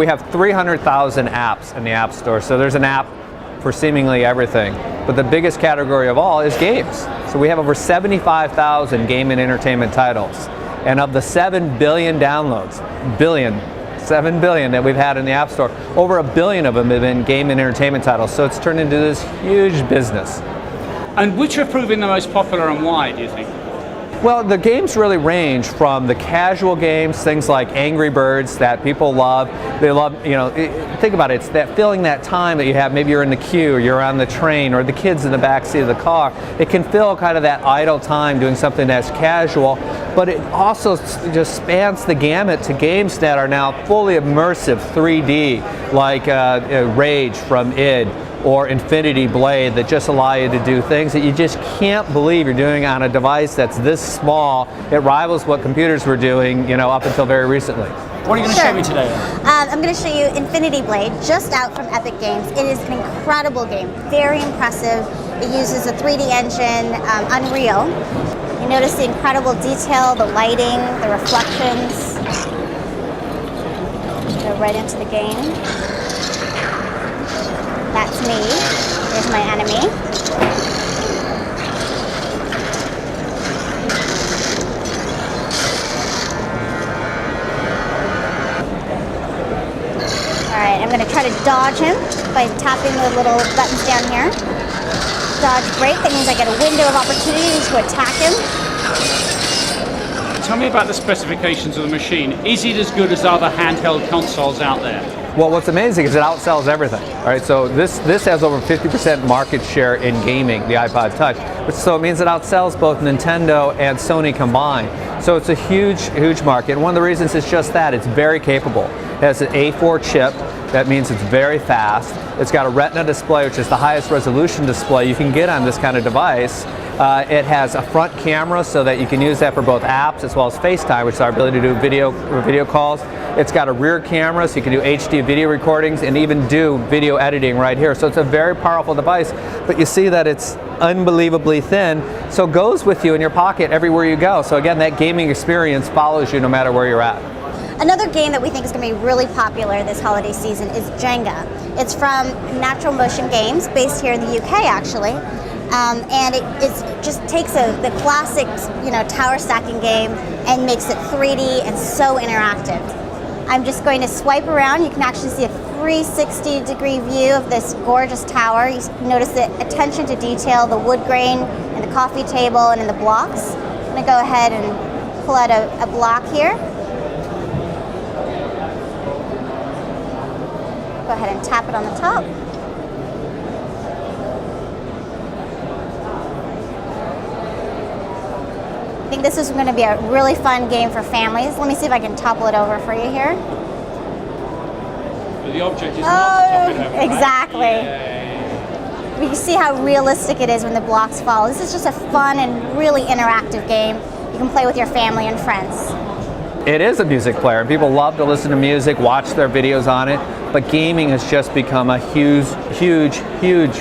We have 300,000 apps in the App Store, so there's an app for seemingly everything. But the biggest category of all is games. So we have over 75,000 game and entertainment titles. And of the 7 billion downloads, 7 billion that we've had in the App Store, over 1 billion of them have been game and entertainment titles. So it's turned into this huge business. And which are proving the most popular and why, do you think? Well, the games really range from the casual games, things like Angry Birds that people love. They love, think about it, it's that filling that time that you have, maybe you're in the queue, or you're on the train, or the kids in the back seat of the car. It can fill kind of that idle time doing something that's casual, but it also just spans the gamut to games that are now fully immersive 3D, like Rage from id, or Infinity Blade, that just allow you to do things that you just can't believe you're doing on a device that's this small. It rivals what computers were doing, up until very recently. What are you going to show me today? I'm going to show you Infinity Blade, just out from Epic Games. It is an incredible game, very impressive. It uses a 3D engine, Unreal. You notice the incredible detail, the lighting, the reflections. Go right into the game. That's me. There's my enemy. Alright, I'm going to try to dodge him by tapping the little buttons down here. Dodge break, that means I get a window of opportunity to attack him. Tell me about the specifications of the machine. Is it as good as other handheld consoles out there? Well, what's amazing is it outsells everything. All right, so this has over 50% market share in gaming, the iPod Touch. So it means it outsells both Nintendo and Sony combined. So it's a huge market. And one of the reasons is just that, it's very capable. It has an A4 chip. That means it's very fast. It's got a Retina display, which is the highest resolution display you can get on this kind of device. It has a front camera so that you can use that for both apps as well as FaceTime, which is our ability to do video calls. It's got a rear camera so you can do HD video recordings and even do video editing right here. So it's a very powerful device, but you see that it's unbelievably thin, so it goes with you in your pocket everywhere you go. So again, that gaming experience follows you no matter where you're at. Another game that we think is going to be really popular this holiday season is Jenga. It's from Natural Motion Games, based here in the UK actually. And it just takes the classic, tower stacking game and makes it 3D and so interactive. I'm just going to swipe around. You can actually see a 360-degree view of this gorgeous tower. You notice the attention to detail, the wood grain in the coffee table and in the blocks. I'm going to go ahead and pull out a block here. Go ahead and tap it on the top. I think this is going to be a really fun game for families. Let me see if I can topple it over for you here. But the object is not to top it over, right? Exactly. Yay. You can see how realistic it is when the blocks fall. This is just a fun and really interactive game. You can play with your family and friends. It is a music player. People love to listen to music, watch their videos on it, but gaming has just become a huge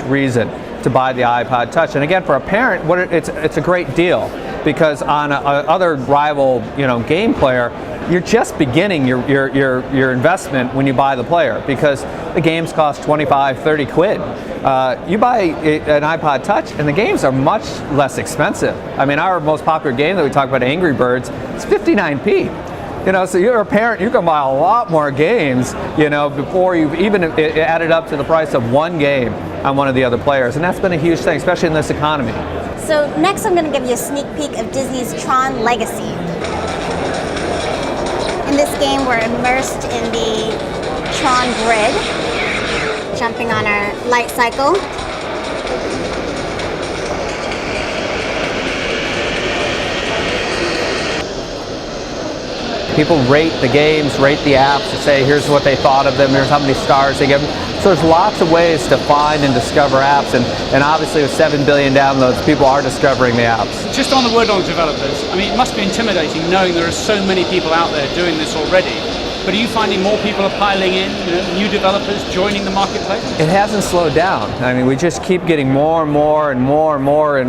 reason to buy the iPod Touch. And again, for a parent, it's a great deal, because on other rival game player, you're just beginning your investment when you buy the player, because the games cost 25, 30 quid. You buy an iPod Touch and the games are much less expensive. I mean, our most popular game that we talk about, Angry Birds, it's 59p. So you're a parent, you can buy a lot more games, before you've even added up to the price of one game on one of the other players. And that's been a huge thing, especially in this economy. So next I'm going to give you a sneak peek of Disney's Tron Legacy. In this game we're immersed in the Tron grid, jumping on our light cycle. People rate the games, rate the apps, to say here's what they thought of them, here's how many stars they give them. So there's lots of ways to find and discover apps, and obviously with 7 billion downloads, people are discovering the apps. Just on the word on developers, I mean, it must be intimidating knowing there are so many people out there doing this already. But are you finding more people are piling in, new developers joining the marketplace? It hasn't slowed down. I mean, we just keep getting more and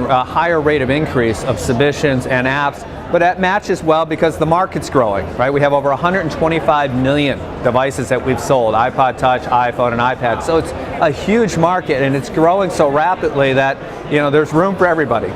a higher rate of increase of submissions and apps But that matches well because the market's growing, right? We have over 125 million devices that we've sold, iPod Touch, iPhone, and iPad. So it's a huge market, and it's growing so rapidly that there's room for everybody.